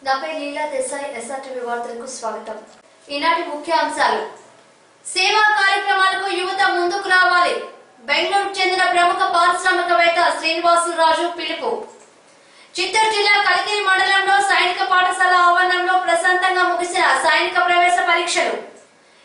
నపై లీలా Desai SRTV వార్తలకు స్వాగతం. ఈనాటి ముఖ్యాంశాలు: సేవా కార్యక్రమాలకు యువత ముందుకు రావాలి. బెంగళూరుకు చెందిన ప్రముఖ పారిశ్రామికవేత్త శ్రీనివాసులరాజు పిలుపు. చిత్తూరు జిల్లా కలికిరి మండలంలో సైనిక పాఠశాల ఆవరణంలో ప్రశాంతంగా ముగిసిన సైనిక ప్రవేశ పరీక్షలు.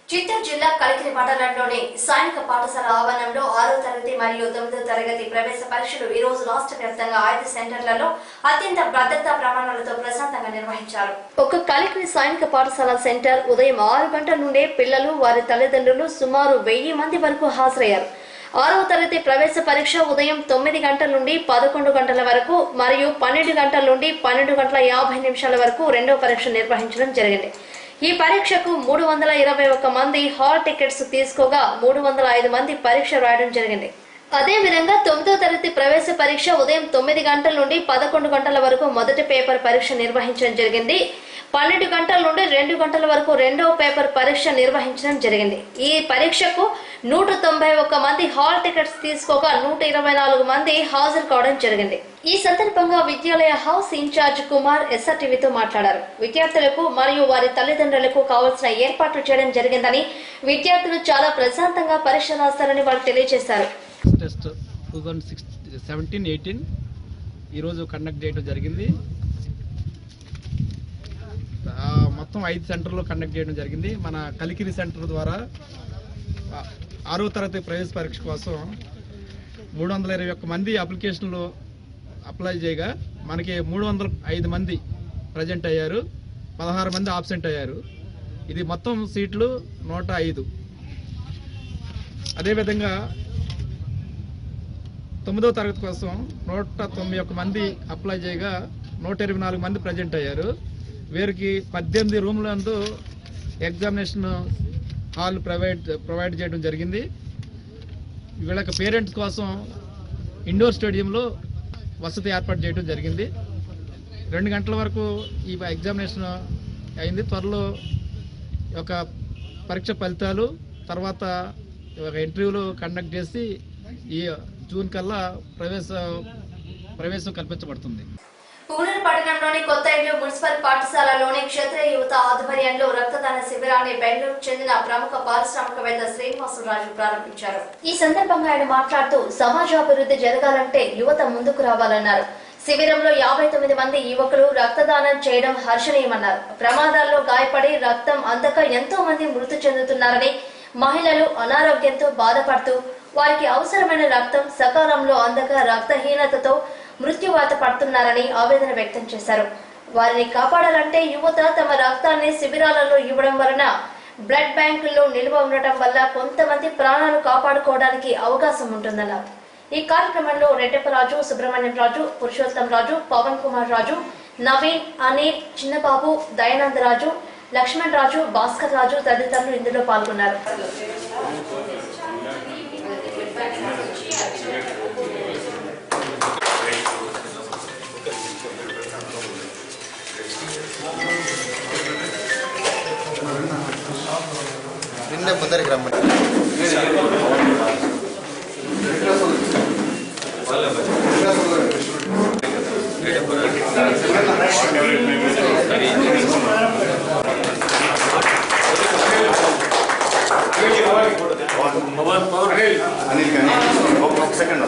చిత్తూరు జిల్లా కలికిరి మండలంలోని సైనిక పాఠశాల ఆవరణంలో 6వ తరగతి మరియు 9వ తరగతి ప్రవేశ పరీక్షలు ఈ రోజు రాష్ట్ర వ్యాప్తంగా 5 సెంటర్లలో అత్యంత భద్రతా ప్రమాణాలతో ప్రశాంతంగా నిర్వహించారు. ఒక కలికిరి సైనిక పాఠశాల సెంటర్ ఉదయం 6 గంటల నుండే పిల్లలు, వారి తల్లిదండ్రులు సుమారు 1000 మంది వరకు హాజరయ్యారు. 6వ తరగతి ప్రవేశ పరీక్ష ఉదయం 9 గంటల నుండి 11 గంటల వరకు మరియు 12 గంటల నుండి 12 గంటల 50 నిమిషాల వరకు రెండవ పరీక్ష నిర్వహించడం జరిగింది. ఈ పరీక్షకు 321 మంది హాల్ టికెట్స్ తీసుకోగా 305 మంది పరీక్ష రాయడం జరిగింది. అదేవిధంగా 9వ తరగతి ప్రవేశ పరీక్ష ఉదయం 9 గంటల నుండి 11 గంటల వరకు మొదటి పేపర్ పరీక్ష నిర్వహించడం జరిగింది. 12 గంటల నుండి 2 గంటల వరకు రెండవ పేపర్ పరీక్ష నిర్వహించడం జరిగింది. ఈ పరీక్షకు 191 మంది హాల్ టికెట్స్ తీసుకోగా 124 మంది హాజరు కావడం జరిగింది. ఈ సందర్భంగా విద్యాలయ హౌస్ ఇన్ఛార్జ్ కుమార్ ఎస్ఆర్టీవీతో మాట్లాడారు. విద్యార్థులకు మరియు వారి తల్లిదండ్రులకు కావాల్సిన ఏర్పాట్లు చేయడం జరిగిందని, విద్యార్థులు చాలా ప్రశాంతంగా పరీక్ష రాస్తారని వారు తెలియజేశారు. టెస్ట్ 2017-18 ఈరోజు కండక్ట్ చేయడం జరిగింది. మొత్తం 5 సెంటర్లో కండక్ట్ చేయడం జరిగింది. మన కలికిరి సెంటర్ ద్వారా 6వ తరగతి ప్రవేశ పరీక్ష కోసం 321 మంది అప్లికేషన్లు అప్లై చేయగా మనకి 305 మంది ప్రజెంట్ అయ్యారు, 16 మంది ఆబ్సెంట్ అయ్యారు. ఇది మొత్తం సీట్లు 105. అదేవిధంగా 9వ తరగతి కోసం 191 మంది అప్లై చేయగా 124 మంది ప్రజెంట్ అయ్యారు. వీరికి 18 రూమ్లందు ఎగ్జామినేషన్ హాల్ ప్రొవైడ్ చేయడం జరిగింది. వీళ్ళకి పేరెంట్స్ కోసం ఇండోర్ స్టేడియంలో వసతి ఏర్పాటు చేయడం జరిగింది. 2 గంటల వరకు ఈ ఎగ్జామినేషన్ అయింది. త్వరలో ఒక పరీక్ష ఫలితాలు తర్వాత ఒక ఇంటర్వ్యూలు కండక్ట్ చేసి ఈ జూన్ కల్లా ప్రవేశం కల్పించబడుతుంది. పూనూరు పట్టణంలోని కొత్త ఇల్లు మున్సిపల్ పాఠశాలలోని క్షత్రియ యువత ఆధ్వర్యంలో రక్తదాన శిబిరాన్ని బెంగళూరుకు చెందిన ప్రముఖ పారిశ్రామికవేత్త శ్రీనివాసులరాజు ప్రారంభించారు. ఈ సందర్భంగా ఆయన మాట్లాడుతూ సమాజాభివృద్ధి జరగాలంటే యువత ముందుకు రావాలన్నారు. శిబిరంలో 59 మంది యువకులు రక్తదానం చేయడం హర్షణీయమన్నారు. ప్రమాదాల్లో గాయపడి రక్తం అందక ఎంతో మంది మృతి చెందుతున్నారని, మహిళలు అనారోగ్యంతో బాధపడుతూ వారికి అవసరమైన రక్తం సకాలంలో అందక రక్తహీనతతో మృత్యువాత పడుతున్నారని ఆవేదన వ్యక్తం చేశారు. వారిని కాపాడాలంటే యువత తమ రక్తాన్ని శిబిరాలలో ఇవ్వడం వలన బ్లడ్ బ్యాంకుల్లో నిల్వ ఉండటం వల్ల కొంతమంది ప్రాణాలు కాపాడుకోవడానికి అవకాశం ఉంటుందన్నారు. ఈ కార్యక్రమంలో రెడ్డప్పరాజు, సుబ్రహ్మణ్యం రాజు, పురుషోత్తం రాజు, పవన్ కుమార్ రాజు, నవీన్, అనిల్, చిన్నబాబు, దయానంద్ రాజు, లక్ష్మణ్ రాజు, భాస్కర్ రాజు తదితరులు ఇందులో పాల్గొన్నారు. ముందరికి రమ్మండి. ఒక సెకండ్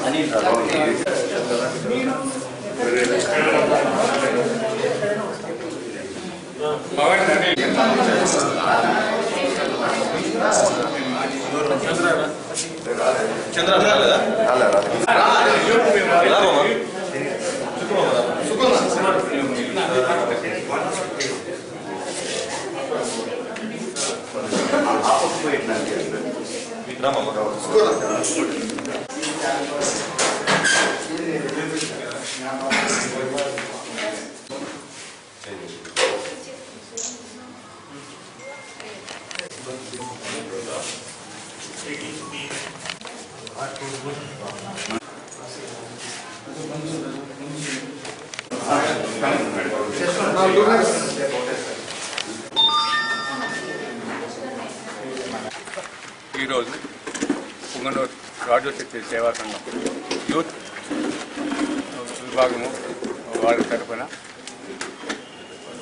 ఈరోజు పుంగనూరు రాజశక్తి సేవా సంఘం యూత్ విభాగము వాళ్ళ తరఫున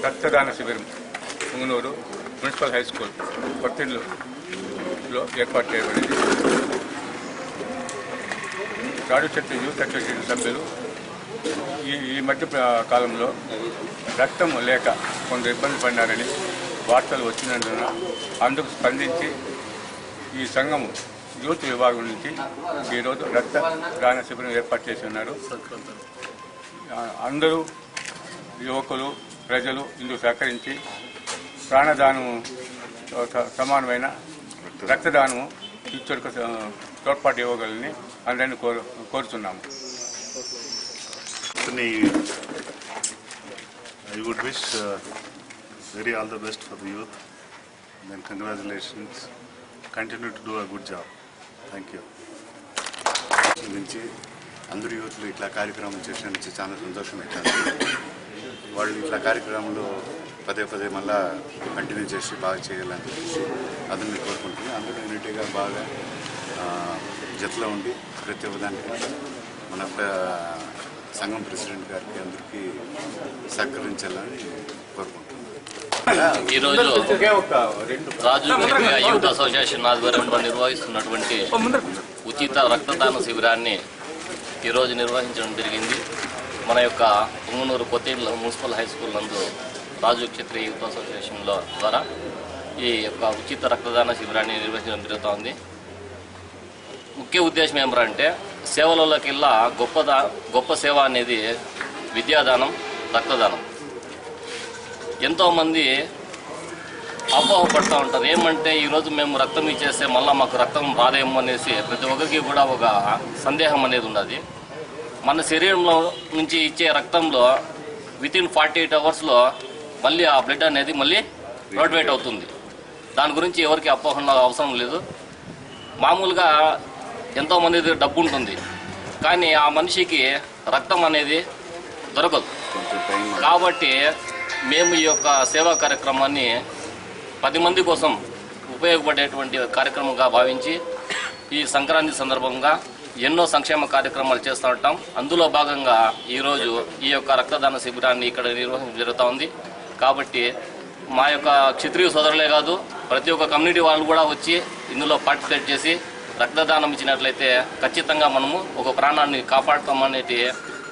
రక్తదాన శిబిరం పుంగనూరు మున్సిపల్ హై స్కూల్ కొత్తిల్లులో ఏర్పాటు చేయబడింది. రాజు చెట్టు యూత్ అసోసియేషన్ సభ్యులు ఈ మధ్య కాలంలో రక్తం లేక కొంత ఇబ్బంది పడినారని వార్తలు వచ్చినందున అందుకు స్పందించి ఈ సంఘం యూత్ విభాగం నుంచి ఈరోజు రక్తదాన శిబిరం ఏర్పాటు చేసి ఉన్నారు. అందరూ యువకులు ప్రజలు ఇందుకు సహకరించి ప్రాణదానం సమానమైన రక్తదానము ఇచ్చరికి తోడ్పాటు ఇవ్వగలని అందరినీ కోరుతున్నాము. I would wish very all the best for the youth. And then congratulations. Continue to do a good job. Thank you. నుంచి అందరూ యూత్లు ఇట్లా కార్యక్రమం చేసినందుకు చాలా సంతోషం అవుతుంది. వాళ్ళు ఇట్లా కార్యక్రమంలో పదే పదే మళ్ళా కంటిన్యూ చేసి బాగా చేయాలని చెప్పేసి అందరినీ కోరుకుంటున్నాను. అందరూ యూనిటీగా బాగా జతలో ఉండి ప్రతి ఒక్కదానికి మన సంఘం ప్రెసిడెంట్ గారికి అందరికీ సహకరించాలని కోరుకుంటున్నాను. ఈరోజు రాజు యూత్ అసోసియేషన్ ఆధ్వర్యంలో నిర్వహిస్తున్నటువంటి ఉచిత రక్తదాన శిబిరాన్ని ఈరోజు నిర్వహించడం జరిగింది. మన యొక్క పుంగనూరు కొత్తేళ్ళ మున్సిపల్ హై స్కూల్ నందు రాజు క్షత్రియ యూత్ అసోసియేషన్లో ద్వారా ఈ యొక్క ఉచిత రక్తదాన శిబిరాన్ని నిర్వహించడం జరుగుతోంది. ముఖ్య ఉద్దేశం ఏమంటే సేవలలోకెల్లా గొప్ప సేవ అనేది విద్యాదానం, రక్తదానం. ఎంతోమంది అపోహపడుతూ ఉంటారు. ఏమంటే ఈరోజు మేము రక్తం ఇచ్చేస్తే మళ్ళీ మాకు రక్తం రాదేమో అనేసి ప్రతి ఒక్కరికి కూడా ఒక సందేహం అనేది ఉన్నది. మన శరీరంలో నుంచి ఇచ్చే రక్తంలో వితిన్ 48 అవర్స్లో మళ్ళీ ఆ బ్లడ్ అనేది మళ్ళీ రోడ్వేట్ అవుతుంది. దాని గురించి ఎవరికి అపోహ అవసరం లేదు. మామూలుగా ఎంతోమంది డబ్బు ఉంటుంది, కానీ ఆ మనిషికి రక్తం అనేది దొరకదు. కాబట్టి మేము ఈ యొక్క సేవా కార్యక్రమాన్ని 10 మంది కోసం ఉపయోగపడేటువంటి కార్యక్రమంగా భావించి ఈ సంక్రాంతి సందర్భంగా ఎన్నో సంక్షేమ కార్యక్రమాలు చేస్తూ ఉంటాం. అందులో భాగంగా ఈరోజు ఈ యొక్క రక్తదాన శిబిరాన్ని ఇక్కడ నిర్వహించడం జరుగుతూ ఉంది. కాబట్టి మా యొక్క క్షత్రియ సోదరులే కాదు, ప్రతి ఒక్క కమ్యూనిటీ వాళ్ళు కూడా వచ్చి ఇందులో పార్టిసిపేట్ చేసి రక్తదానం ఇచ్చినట్లయితే ఖచ్చితంగా మనము ఒక ప్రాణాన్ని కాపాడుతామనేది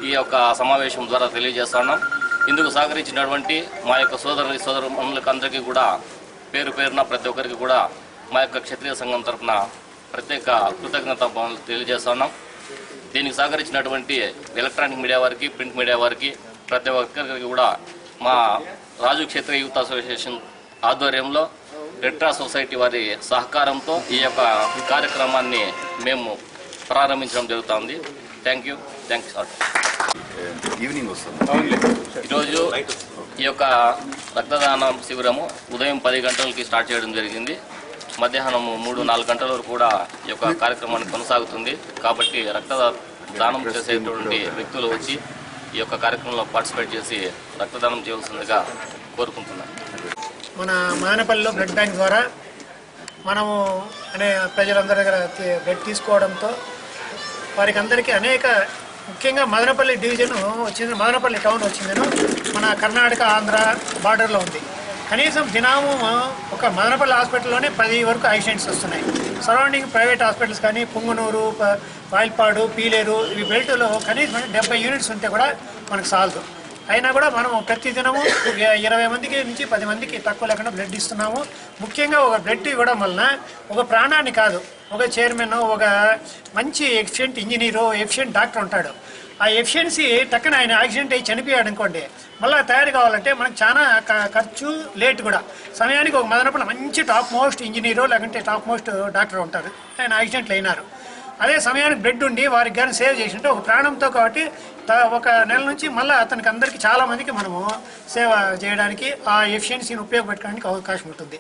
ఈ యొక్క సమావేశం ద్వారా తెలియజేస్తున్నాం. ఇందుకు సహకరించినటువంటి మా యొక్క సోదరులకు అందరికీ కూడా పేరు పేరున ప్రతి ఒక్కరికి కూడా మా యొక్క క్షత్రియ సంఘం తరఫున ప్రత్యేక కృతజ్ఞత తెలియజేస్తున్నాం. దీనికి సహకరించినటువంటి ఎలక్ట్రానిక్ మీడియా వారికి, ప్రింట్ మీడియా వారికి, ప్రతి ఒక్కరికి కూడా మా రాజు క్షత్రియ యూత్ అసోసియేషన్ ఆధ్వర్యంలో రెడ్ క్రాస్ సొసైటీ వారి సహకారంతో ఈ యొక్క కార్యక్రమాన్ని మేము ప్రారంభించడం జరుగుతుంది. Thank you sir. ఈవినింగ్ వస్తుంది. ఈరోజు ఈ యొక్క రక్తదాన శిబిరము ఉదయం 10 గంటలకి స్టార్ట్ చేయడం జరిగింది. మధ్యాహ్నం 3-4 గంటల వరకు కూడా ఈ యొక్క కార్యక్రమాన్ని కొనసాగుతుంది. కాబట్టి రక్తదానం చేసేటువంటి వ్యక్తులు వచ్చి ఈ యొక్క కార్యక్రమంలో పార్టిసిపేట్ చేసి రక్తదానం చేయవలసిందిగా కోరుకుంటున్నాను. మన మదనపల్లిలో బ్లడ్ బ్యాంక్ ద్వారా మనము ప్రజలందరి దగ్గర బ్లడ్ తీసుకోవడంతో వారికి అందరికీ అనేక, ముఖ్యంగా మదనపల్లి డివిజన్ వచ్చింది, మదనపల్లి టౌన్ వచ్చిందను మన కర్ణాటక ఆంధ్ర బార్డర్లో ఉంది. కనీసం దినాము ఒక మదనపల్లి హాస్పిటల్లోనే 10 వరకు యాక్సిడెంట్స్ వస్తున్నాయి. సరౌండింగ్ ప్రైవేట్ హాస్పిటల్స్ కానీ పుంగనూరు, వాయిల్పాడు, పీలేరు ఈ బెల్ట్లో కనీసం 70 యూనిట్స్ ఉంటే కూడా మనకు సాల్దు. అయినా కూడా మనం ప్రతి దినము 20 మందికి నుంచి 10 మందికి తక్కువ లేకుండా బ్లడ్ ఇస్తున్నాము. ముఖ్యంగా ఒక బ్లడ్ ఇవ్వడం వలన ఒక ప్రాణాన్ని కాదు, ఒక చైర్మన్, ఒక మంచి ఎఫిషియెంట్ ఇంజనీరు, ఎఫిషియెంట్ డాక్టర్ ఉంటాడు. ఆ ఎఫిషియన్సీ టక్కన ఆయన యాక్సిడెంట్ అయ్యి చనిపోయాడు అనుకోండి, మళ్ళీ తయారు కావాలంటే మనకు చాలా ఖర్చు, లేట్ కూడా. సమయానికి ఒక మదనపల్లి మంచి టాప్ మోస్ట్ ఇంజనీరు లేకుంటే టాప్ మోస్ట్ డాక్టర్ ఉంటారు, ఆయన యాక్సిడెంట్లు అయినారు. అదే సమయానికి బ్లడ్ ఉండి వారికి కానీ సేవ్ చేసింటే ఒక ప్రాణంతో, కాబట్టి ఒక నెల నుంచి మళ్ళీ అతనికి అందరికీ చాలామందికి మనము సేవ చేయడానికి ఆ ఎఫిషియన్సీని ఉపయోగపెట్టడానికి అవకాశం ఉంటుంది.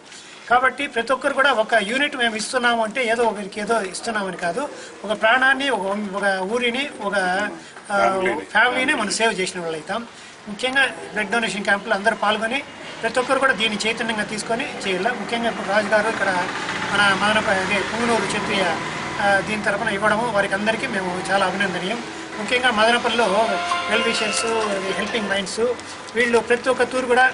కాబట్టి ప్రతి ఒక్కరు కూడా ఒక యూనిట్ మేము ఇస్తున్నాము అంటే ఏదో ఒకరికి ఏదో ఇస్తున్నామని కాదు, ఒక ప్రాణాన్ని, ఒక ఊరిని, ఒక ఫ్యామిలీని మనం సేవ్ చేసిన వాళ్ళు అవుతాం. ముఖ్యంగా బ్లడ్ డొనేషన్ క్యాంపులు అందరూ పాల్గొని ప్రతి ఒక్కరు కూడా దీన్ని చైతన్యంగా తీసుకొని చేయాలి. ముఖ్యంగా ఇప్పుడు రాజుగారు ఇక్కడ మన మదనపల్లి పుంగనూరు క్షత్రియ దీని తరఫున ఇవ్వడము వారికి అందరికీ మేము చాలా అభినందనీయం. ముఖ్యంగా మదనపల్లిలో వెల్ విషర్స్, హెల్పింగ్ మైండ్స్ వీళ్ళు ప్రతి ఒక్క తూరు కూడా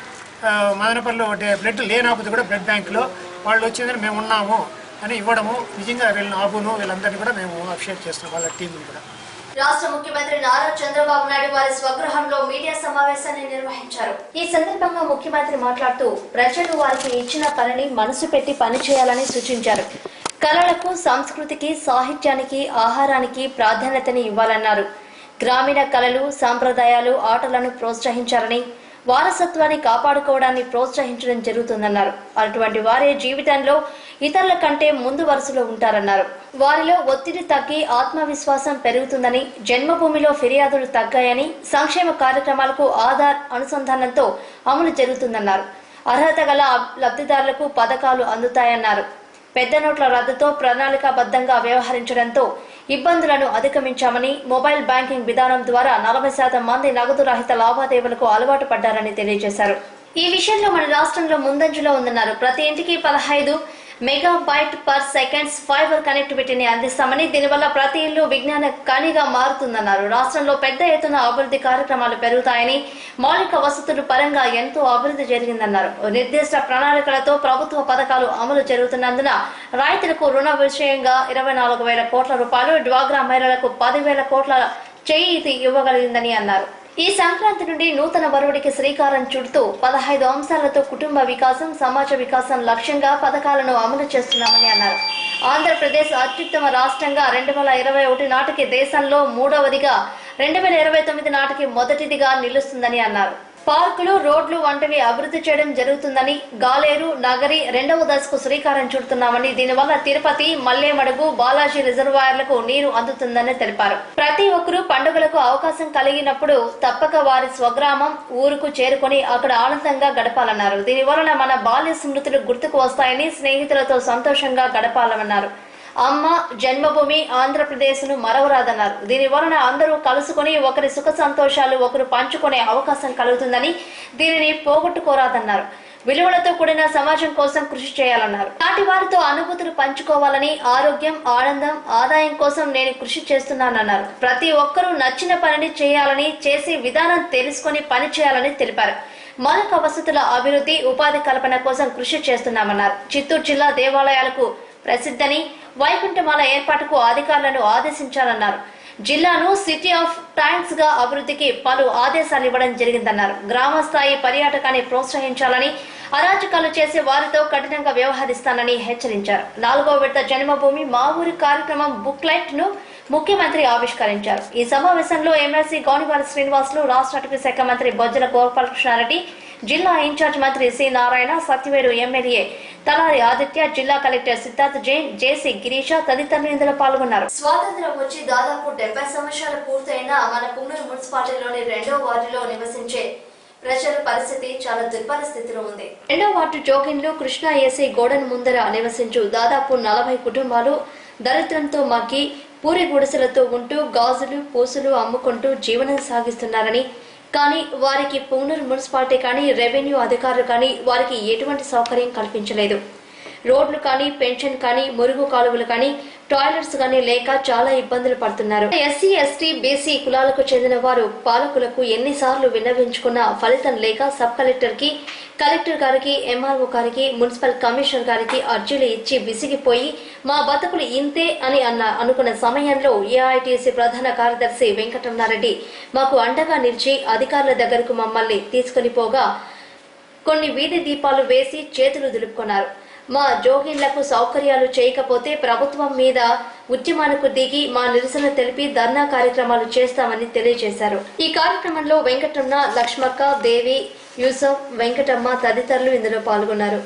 మదనపల్లిలో బ్లడ్ లేనప్పుడు కూడా బ్లడ్ బ్యాంకులో వాళ్ళు వచ్చిందని మేము ఉన్నాము అని ఇవ్వడము నిజంగా వీళ్ళని ఆబును వీళ్ళందరినీ కూడా మేము అప్రిషియేట్ చేస్తున్నాం వాళ్ళ టీంని కూడా. రాష్ట్ర ముఖ్యమంత్రి నారా చంద్రబాబు నాయుడు వారి స్వగృహంలో మీడియా సమావేశాన్ని నిర్వహించారు. ఈ సందర్భంగా ముఖ్యమంత్రి మాట్లాడుతూ ప్రజలు వారికి ఇచ్చిన పనిని మనసు పెట్టి పనిచేయాలని సూచించారు. కళలకు, సంస్కృతికి, సాహిత్యానికి, ఆహారానికి ప్రాధాన్యతని ఇవ్వాలన్నారు. గ్రామీణ కళలు, సాంప్రదాయాలు, ఆటలను ప్రోత్సహించాలని, వారసత్వాన్ని కాపాడుకోవడాన్ని ప్రోత్సహించడం జరుగుతుందన్నారు. అటువంటి వారే జీవితంలో ఇతరుల కంటే ముందు వరుసలో ఉంటారన్నారు. వారిలో ఒత్తిడి తగ్గి ఆత్మవిశ్వాసం పెరుగుతుందని, జన్మభూమిలో ఫిర్యాదులు తగ్గాయని, సంక్షేమ కార్యక్రమాలకు ఆధార్ అనుసంధానంతో అమలు జరుగుతుందన్నారు. అర్హత గల లబ్ధిదారులకు పథకాలు అందుతాయన్నారు. పెద్ద నోట్ల రద్దుతో ప్రణాళికాబద్ధంగా వ్యవహరించడంతో ఇబ్బందులను అధిగమించామని, మొబైల్ బ్యాంకింగ్ విధానం ద్వారా 40% మంది నగదు రహిత లావాదేవీలకు అలవాటు పడ్డారని తెలియజేశారు. ఈ విషయంలో మన రాష్ట్రంలో ముందంజలో ఉందన్నారు. ప్రతి ఇంటికి 15 మెగాబైట్ పర్ సెకండ్స్ ఫైబర్ కనెక్టివిటీని అందిస్తామని, దీనివల్ల ప్రతి ఇల్లు విజ్ఞాన ఖనిగా మారుతుందన్నారు. రాష్ట్రంలో పెద్ద ఎత్తున అభివృద్ధి కార్యక్రమాలు పెరుగుతాయని, మౌలిక వసతుల పరంగా ఎంతో అభివృద్ధి జరిగిందన్నారు. నిర్దిష్ట ప్రణాళికలతో ప్రభుత్వ పథకాలు అమలు జరుగుతున్నందున రైతులకు రుణ విషయంగా 24,000 కోట్ల రూపాయలు, డ్వాక్రా మహిళలకు 10,000 కోట్ల చేయూతి ఇవ్వగలిగిందని అన్నారు. ఈ సంక్రాంతి నుండి నూతన వరుడికి శ్రీకారం చుడుతూ 15 అంశాలతో కుటుంబ వికాసం, సమాజ వికాసం లక్ష్యంగా పథకాలను అమలు చేస్తున్నామని అన్నారు. ఆంధ్రప్రదేశ్ అత్యుత్తమ రాష్ట్రంగా 2021 నాటికి దేశంలో 3వదిగా, 2029 నాటికి మొదటిదిగా నిలుస్తుందని అన్నారు. పార్కులు, రోడ్లు వంటివి అభివృద్ధి చేయడం జరుగుతుందని, గాలేరు, నగరి 2వ దశకు శ్రీకారం చుడుతున్నామని, దీనివల్ల తిరుపతి, మల్లేమడుగు, బాలాజీ రిజర్వాయర్లకు నీరు అందుతుందని తెలిపారు. ప్రతి ఒక్కరూ పండుగలకు అవకాశం కలిగినప్పుడు తప్పక వారి స్వగ్రామం, ఊరుకు చేరుకుని అక్కడ ఆనందంగా గడపాలన్నారు. దీనివలన మన బాల్య స్మృతులు గుర్తుకు వస్తాయని, స్నేహితులతో సంతోషంగా గడపాలన్నారు. అమ్మ జన్మభూమి ఆంధ్రప్రదేశ్ను మరవరాదన్నారు. దీని వలన అందరూ కలుసుకుని ఒకరి సుఖ సంతోషాలు ఒకరు పంచుకునే అవకాశం కలుగుతుందని, దీనిని పోగొట్టుకోరాదన్నారు. విలువలతో కూడిన సమాజం కోసం కృషి చేయాలన్నారు. నాటి వారితో అనుభూతులు పంచుకోవాలని, ఆరోగ్యం, ఆనందం, ఆదాయం కోసం నేను కృషి చేస్తున్నానన్నారు. ప్రతి ఒక్కరూ నచ్చిన పనిని చేయాలని, చేసే విధానం తెలుసుకుని పని చేయాలని తెలిపారు. మౌలిక వసతుల అభివృద్ధి, ఉపాధి కల్పన కోసం కృషి చేస్తున్నామన్నారు. చిత్తూరు జిల్లా దేవాలయాలకు ప్రసిద్ధని, వైకుంఠమాల ఏర్పాటుకు అధికారులను ఆదేశించాలన్నారు. జిల్లాను సిటీ ఆఫ్ ట్యాంక్స్ గా అభివృద్ధికి పలు ఆదేశాలు ఇవ్వడం జరిగిందన్నారు. గ్రామ స్థాయి పర్యాటకాన్ని ప్రోత్సహించాలని, అరాచకాలు చేసే వారితో కఠినంగా వ్యవహరిస్తానని హెచ్చరించారు. 4వ విడత జన్మభూమి మా ఊరి కార్యక్రమం బుక్లెట్ ను ముఖ్యమంత్రి ఆవిష్కరించారు. ఈ సమావేశంలో ఎమ్మెల్సీ గౌనివారి శ్రీనివాసులు, రాష్ట్ర అటవీ శాఖ మంత్రి బొజ్జల గోపాలకృష్ణారెడ్డి, జిల్లా ఇన్ఛార్జ్ మంత్రి సి నారాయణ, సత్యవేడు ఎమ్మెల్యే తలారి ఆదిత్య, జిల్లా కలెక్టర్ సిద్ధార్థ్ జైన్, జేసీ గిరీష తదితరులు ఇందులో పాల్గొన్నారు. స్వాతంత్ర్యం వచ్చి దాదాపు 70 సంవత్సరాలు పూర్తయిన మన పుంగూరు మున్సిపాలిటీలోని 2వ వార్డులో నివసించే ప్రజల పరిస్థితి చాలా దుర్భర స్థితిలో ఉంది. 2వ వార్డు జోగిన్లు కృష్ణా ఏసీ గోడన్ ముందర నివసించు దాదాపు 40 కుటుంబాలు దరిద్రంతో మగ్గి పూరి గుడిసెలతో ఉంటూ గాజులు, పూసులు అమ్ముకుంటూ జీవనం సాగిస్తున్నారని, కానీ వారికి పుంగూరు మున్సిపాలిటీ కానీ, రెవెన్యూ అధికారులు కానీ వారికి ఎటువంటి సౌకర్యం కల్పించలేదు. రోడ్లు కానీ, పెన్షన్ కానీ, మురుగు కాలువలు కానీ, టాయిలెట్స్ కానీ లేక చాలా ఇబ్బందులు పడుతున్నారు. ఎస్సీ, ఎస్టీ, బీసీ కులాలకు చెందిన వారు పాలకులకు ఎన్నిసార్లు విన్నవించుకున్నా ఫలితం లేక సబ్ కలెక్టర్ కి, కలెక్టర్ గారికి, ఎంఆర్ఓ గారికి, మున్సిపల్ కమిషనర్ గారికి అర్జీలు ఇచ్చి విసిగిపోయి మా బతుకులు ఇంతే అని అనుకున్న సమయంలో ఏఐటీసీ ప్రధాన కార్యదర్శి వెంకటరమణారెడ్డి మాకు అండగా నిలిచి అధికారుల దగ్గరకు మమ్మల్ని తీసుకుని పోగా కొన్ని వీధి దీపాలు వేసి చేతులు దులుపుకున్నారు. మా జోగిన్లకు సౌకర్యాలు చేయకపోతే ప్రభుత్వం మీద ఉద్యమానికి దిగి మా నిరసన తెలిపి ధర్నా కార్యక్రమాలు చేస్తామని తెలియజేశారు. ఈ కార్యక్రమంలో వెంకటరమణ, లక్ష్మక్క, దేవి, యూసఫ్, వెంకటమ్మ తదితరులు ఇందులో పాల్గొన్నారు.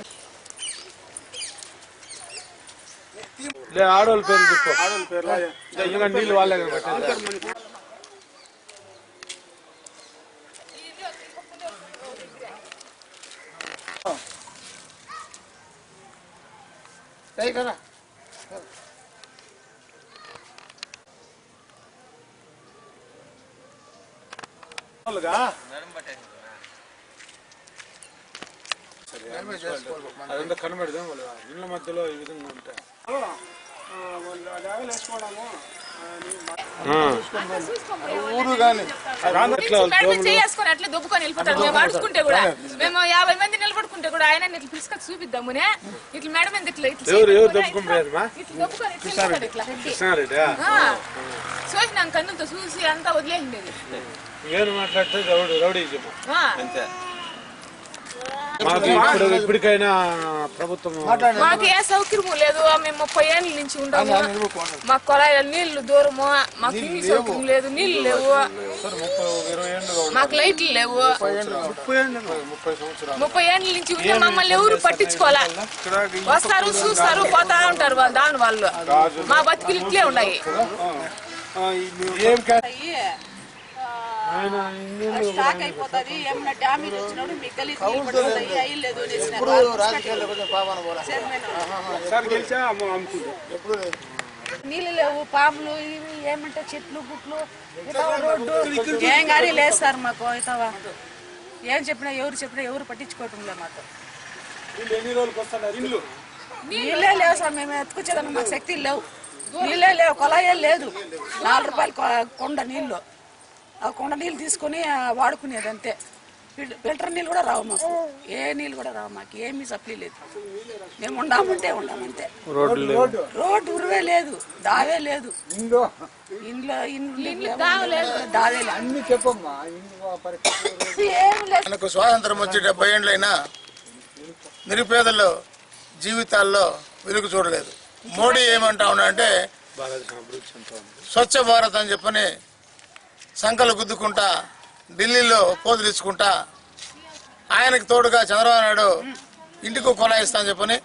అదంతా కనబడదాం వాళ్ళ ఇళ్ళ మధ్యలో ఈ విధంగా ఉంటాయి. చేసుకొని అట్లా దొబ్బుకొని వెళ్ళిపోతాడు. మేము అడుచుకుంటే కూడా మేము 50 మంది నిలబడుకుంటే కూడా ఆయన ఇట్లా పిలుచుకొని చూపిద్దామునే ఇట్లా మేడం మీద ఇట్లా చూసినాం కన్నులతో చూసి అంతా వదిలేసిండేది. ఇప్పటికైనా ప్రభుత్వం మాకు ఏ సౌకర్యము లేదు. మేము 30 ఏళ్ళ నుంచి ఉండము. మాకు కొలాయిల నీళ్లు దూరము, మాకు నీళ్ళు సౌకర్యం లేదు, నీళ్లు లేవు, మాకు లైట్లు లేవు. 30 ఏళ్ళ నుంచి ఉంటే మమ్మల్ని ఎవరు పట్టించుకోవాలా. వస్తారు చూస్తారు పోతా ఉంటారు దాని వాళ్ళు. మా బతుకులు ఇట్లే ఉన్నాయి. స్టాక్ అయిపోతుంది. ఏమన్నా డ్యామేజ్ వచ్చినప్పుడు మీకు గలీజ్ అయ్యలేదు. నీళ్ళు లేవు, పాములు ఇవి ఏమంటే చెట్లు గుట్లు రోడ్డు ఏం కానీ లేదు సార్ మాకు. అవుతావా ఏం చెప్పినా ఎవరు పట్టించుకోవటం లేదు మాకు. నీళ్ళే లేవు సార్. మేము ఎత్తుకొచ్చేదాన్ని మాకు శక్తి లేవు. నీళ్ళే లేవు, కొలాయే లేదు. 4 రూపాయలు కొండ నీళ్ళు. ఆ కొండ నీళ్ళు తీసుకొని వాడుకునేది అంతే. ఫిల్టర్ నీళ్ళు కూడా రావు మాకు. ఏ నీళ్ళు కూడా రావు మాకు. ఏమీ సప్లీ లేదు. మేము ఉండామంటే రోడ్డు ఉరువే లేదు, దావే లేదు. దావే మనకు స్వాతంత్రం వచ్చి 70 ఏళ్ళైనా నిరుపేదల జీవితాల్లో వెలుగు చూడలేదు. మోడీ ఏమంటా ఉన్నా అంటే స్వచ్ఛ భారత్ అని చెప్పని సంకలు గుద్దుకుంటా ఢిల్లీలో పోజులు ఇచ్చుకుంటా ఆయనకు తోడుగా చంద్రబాబు నాయుడు ఇంటికి కొలాయిస్తా అని చెప్పని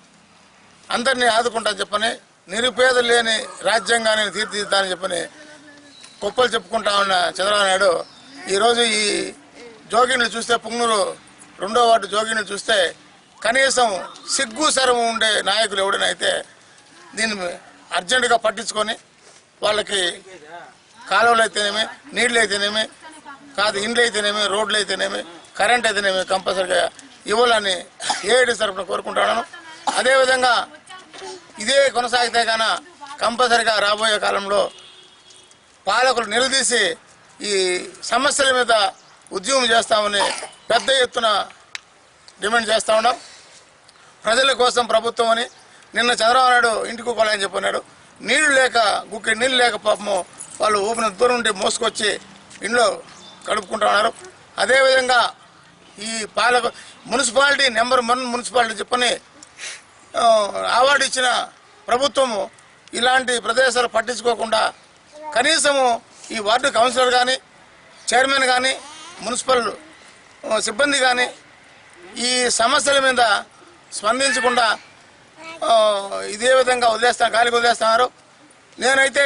అందరినీ ఆదుకుంటా చెప్పని నిరుపేదలు లేని రాజ్యాంగాన్ని తీర్చిదిద్దాలని చెప్పని గొప్పలు చెప్పుకుంటా ఉన్న చంద్రబాబు నాయుడు ఈరోజు ఈ జోగిని చూస్తే పుంగనూరు 2వ వార్డు జోగిని చూస్తే కనీసం సిగ్గు శరము ఉండే నాయకులు ఎవడనైతే దీన్ని అర్జెంటుగా పట్టించుకొని వాళ్ళకి కాలువలు అయితేనేమి, నీళ్లు అయితేనేమి, కాదు ఇండ్లు అయితేనేమి, రోడ్లు అయితేనేమి, కరెంట్ అయితేనేమి కంపల్సరిగా ఇవ్వాలని ఏఐడి తరఫున కోరుకుంటున్నాను. అదేవిధంగా ఇదే కొనసాగితే గాన కంపల్సరిగా రాబోయే కాలంలో పాలకులు నిలదీసి ఈ సమస్యల మీద ఉద్యమం చేస్తామని పెద్ద ఎత్తున డిమాండ్ చేస్తూ ఉన్నాం. ప్రజల కోసం ప్రభుత్వం అని నిన్న చంద్రబాబు నాయుడు ఇంటికి పోవాలని చెప్పన్నాడు. నీళ్లు లేక గుక్కి నీళ్ళు లేక పాపము వాళ్ళు ఊపిన దూరం నుండి మోసుకొచ్చి ఇంట్లో గడుపుకుంటా ఉన్నారు. అదేవిధంగా ఈ మున్సిపాలిటీ నెంబర్ 1 మున్సిపాలిటీ చెప్పని అవార్డు ఇచ్చిన ప్రభుత్వము ఇలాంటి ప్రదేశాలు పట్టించుకోకుండా కనీసము ఈ వార్డు కౌన్సిలర్ కానీ, చైర్మన్ కానీ, మున్సిపల్ సిబ్బంది కానీ ఈ సమస్యల మీద స్పందించకుండా ఇదే విధంగా గాలికి వదిలేస్తున్నారు. నేనైతే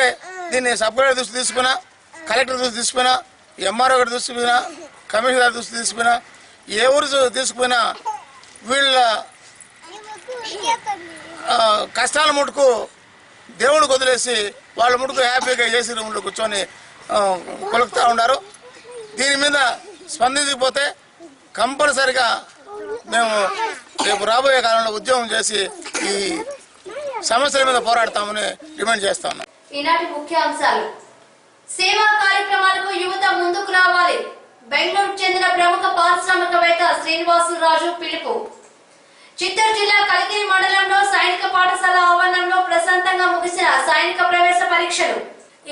దీన్ని సబ్ కలెక్టర్ దృష్టి తీసుకున్నా, కలెక్టర్ దృష్టి తీసుకున్నా, ఎంఆర్ఓ గారి దృష్టి తీసుకున్నా, కమిషనర్ దృష్టి తీసుకున్నా, ఏ ఊరు తీసుకుపోయినా వీళ్ళ కష్టాల ముటుకు దేవుడికి వదిలేసి వాళ్ళ ముటుకు హ్యాపీగా ఏసీ రూమ్లో కూర్చొని కొలుకుతూ ఉన్నారు. దీని మీద స్పందించకపోతే కంపల్సరిగా మేము రేపు రాబోయే కాలంలో ఉద్యమం చేసి ఈ సమస్యల మీద పోరాడతామని డిమాండ్ చేస్తా ఉన్నాం. ఈనాటి ముఖ్యాంశాలు: సేవా కార్యక్రమాలకు యువత ముందుకు రావాలి. బెంగళూరుకు చెందిన ప్రముఖ పారిశ్రామికవేత్త శ్రీనివాసులరాజు పిలుపు. చిత్తూరు జిల్లా కలికిరి మండలంలో సైనిక పాఠశాల ఆవరణంలో ప్రశాంతంగా ముగిసిన సైనిక ప్రవేశ పరీక్షలు.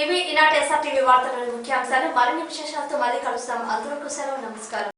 ఇవి ఈనాటి SRTV వార్తల ముఖ్యాంశాలు. మరిన్ని విశేషాలతో మళ్ళీ కలుస్తాం. అంతవరకు సెలవు. నమస్కారం.